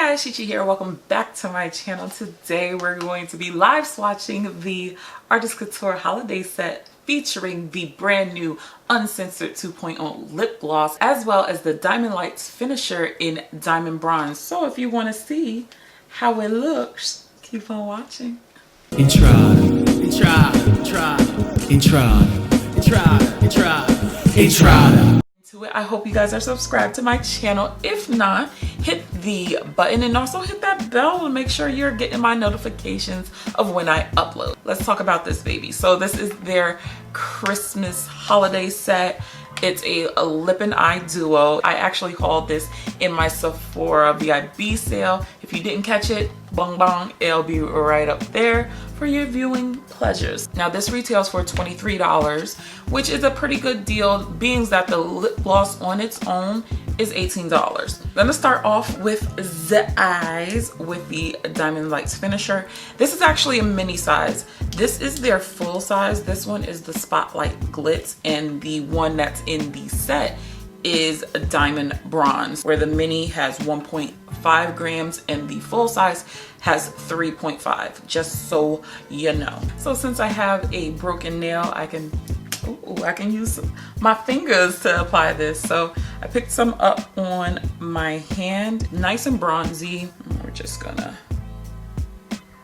guys, Chichi here. Welcome back to my channel. Today we're going to be live swatching the Artist Couture holiday set featuring the brand new Uncensored 2.0 lip gloss, as well as the Diamond Lights finisher in Diamond Bronze. So if you want to see how it looks, keep on watching. Entrada. I hope you guys are subscribed to my channel. If not, hit the button and also hit that bell to make sure you're getting my notifications of when I upload. Let's talk about this baby. So this is their Christmas holiday set. It's a lip and eye duo. I actually hauled this in my Sephora VIB sale. If you didn't catch it, bong bong, it'll be right up there for your viewing pleasures. Now this retails for $23, which is a pretty good deal, being that the lip gloss on its own is $18. I'm gonna start off with the eyes with the Diamond Lights finisher. This is actually a mini size. This is their full size. This one is the Spotlight Glitz, and the one that's in the set is a Diamond Bronze, where the mini has 1.5 grams and the full size has 3.5, just so you know. So since I have a broken nail, I can use my fingers to apply this. So I picked some up on my hand, nice and bronzy. We're just gonna,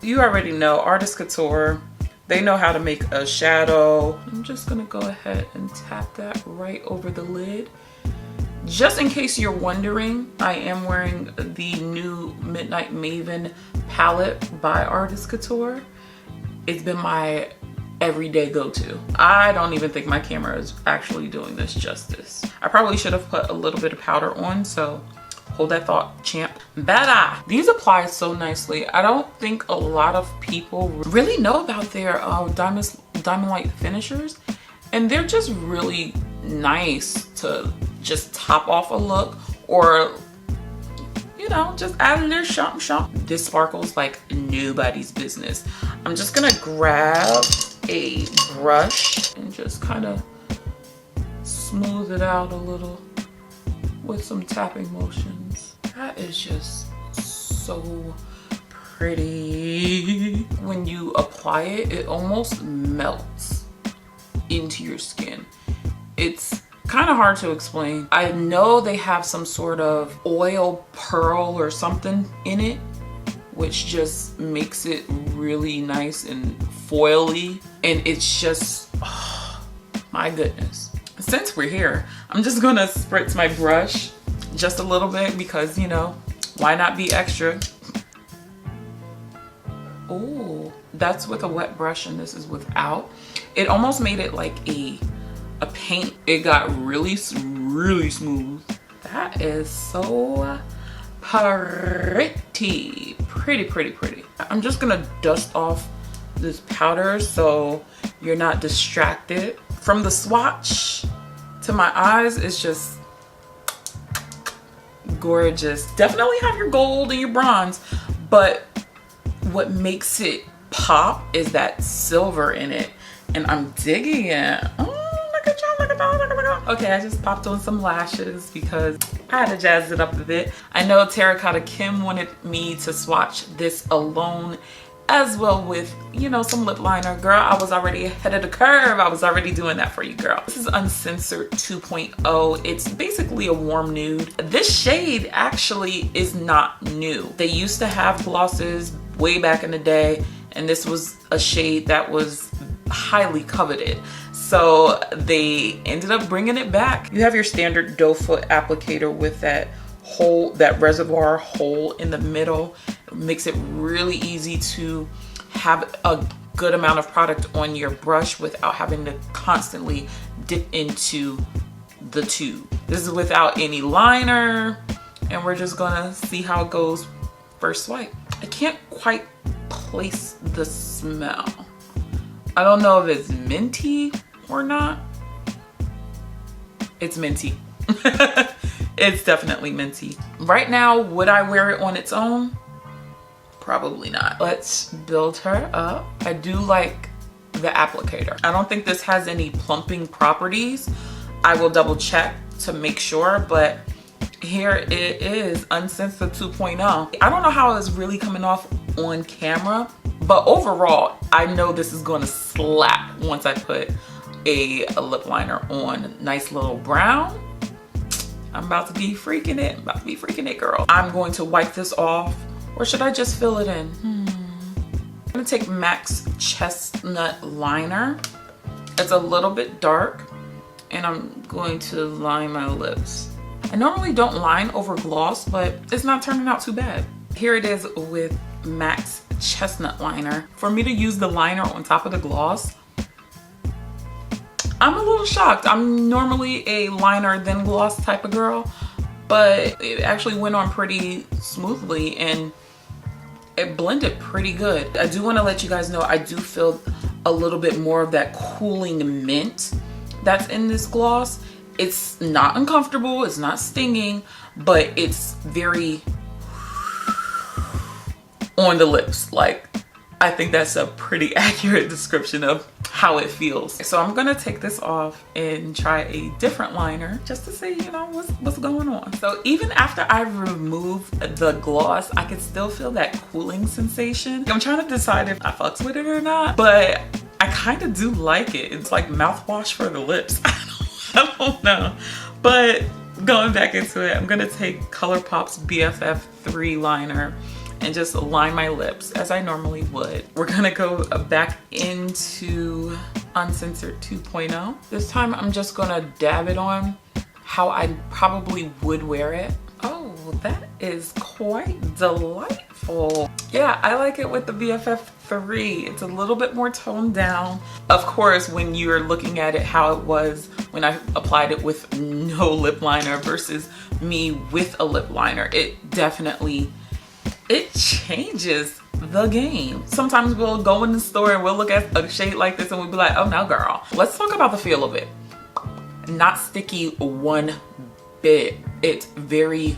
you already know Artist Couture, they know how to make a shadow. I'm just gonna go ahead and tap that right over the lid. Just in case you're wondering, I am wearing the new Midnight Maven palette by Artist Couture. It's been my everyday go-to. I don't even think my camera is actually doing this justice. I probably should have put a little bit of powder on, so hold that thought, champ. Bada! These apply so nicely. I don't think a lot of people really know about their Diamond Light finishers, and they're just really nice to just top off a look, or you know, just add a little something. This sparkles like nobody's business. I'm just gonna grab a brush and just kind of smooth it out a little with some tapping motions. That is just so pretty. When you apply it, it almost melts into your skin. It's kind of hard to explain. I know they have some sort of oil pearl or something in it, which just makes it really nice and foily, and it's just, oh, my goodness. Since we're here, I'm just gonna spritz my brush just a little bit because, you know, why not be extra? Oh, that's with a wet brush and this is without. It almost made it like a paint. It got really smooth. That is so pretty. I'm just gonna dust off this powder so you're not distracted. From the swatch to my eyes, it's just gorgeous. Definitely have your gold and your bronze, but what makes it pop is that silver in it, and I'm digging it. Oh, okay, I just popped on some lashes because I had to jazz it up a bit. I know Terracotta Kim wanted me to swatch this alone, as well with, you know, some lip liner. Girl, I was already ahead of the curve. I was already doing that for you, girl. This is Uncensored 2.0. It's basically a warm nude. This shade actually is not new. They used to have glosses way back in the day, and this was a shade that was highly coveted. So they ended up bringing it back. You have your standard doe foot applicator with that hole, that reservoir hole in the middle. It makes it really easy to have a good amount of product on your brush without having to constantly dip into the tube. This is without any liner, and we're just gonna see how it goes first swipe. I can't quite place the smell. I don't know if it's minty or not. It's minty. It's definitely minty. Right now, would I wear it on its own? Probably not. Let's build her up. I do like the applicator. I don't think this has any plumping properties. I will double check to make sure, but here it is, Uncensored 2.0. I don't know how it's really coming off on camera, but overall, I know this is gonna slap once I put a lip liner on. Nice little brown. I'm about to be freaking it. I'm about to be freaking it, girl. I'm going to wipe this off, or should I just fill it in? I'm gonna take MAC's Chestnut Liner. It's a little bit dark, and I'm going to line my lips. I normally don't line over gloss, but it's not turning out too bad. Here it is with MAC's Chestnut Liner. For me to use the liner on top of the gloss, I'm a little shocked. I'm normally a liner then gloss type of girl, but it actually went on pretty smoothly and it blended pretty good. I do want to let you guys know I do feel a little bit more of that cooling mint that's in this gloss. It's not uncomfortable, it's not stinging, but it's very on the lips. Like, I think that's a pretty accurate description of how it feels. So I'm gonna take this off and try a different liner just to see, you know, what's going on. So even after I remove the gloss, I can still feel that cooling sensation. I'm trying to decide if I fucks with it or not, but I kind of do like it. It's like mouthwash for the lips. I don't know. But going back into it, I'm gonna take ColourPop's BFF3 liner and just line my lips as I normally would. We're gonna go back into Uncensored 2.0. This time I'm just gonna dab it on how I probably would wear it. Oh, that is quite delightful. Yeah, I like it with the BFF3. It's a little bit more toned down. Of course, when you're looking at it how it was when I applied it with no lip liner versus me with a lip liner, it definitely, it changes the game. Sometimes we'll go in the store and we'll look at a shade like this and we'll be like, oh no girl. Let's talk about the feel of it. Not sticky one bit. It's very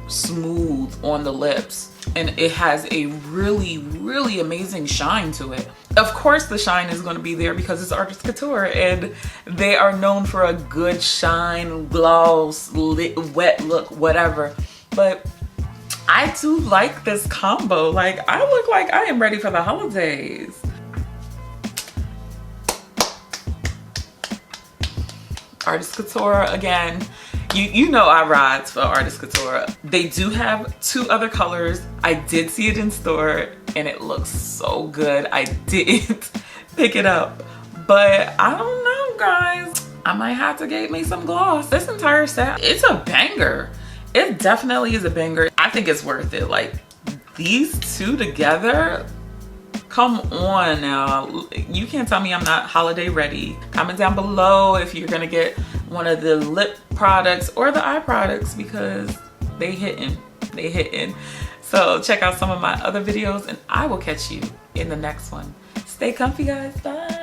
smooth on the lips and it has a really amazing shine to it. Of course the shine is going to be there because it's Artist Couture and they are known for a good shine, gloss, wet look, whatever. But I do like this combo. Like, I look like I am ready for the holidays. Artist Couture, again, you know I ride for Artist Couture. They do have 2 other colors. I did see it in store and it looks so good. I didn't pick it up, but I don't know, guys. I might have to get me some gloss. This entire set, it's a banger. It definitely is a banger. I think it's worth it. Like, these 2 together, come on now. You can't tell me I'm not holiday ready. Comment down below if you're gonna get one of the lip products or the eye products because they hitting. So check out some of my other videos and I will catch you in the next one. Stay comfy, guys. Bye.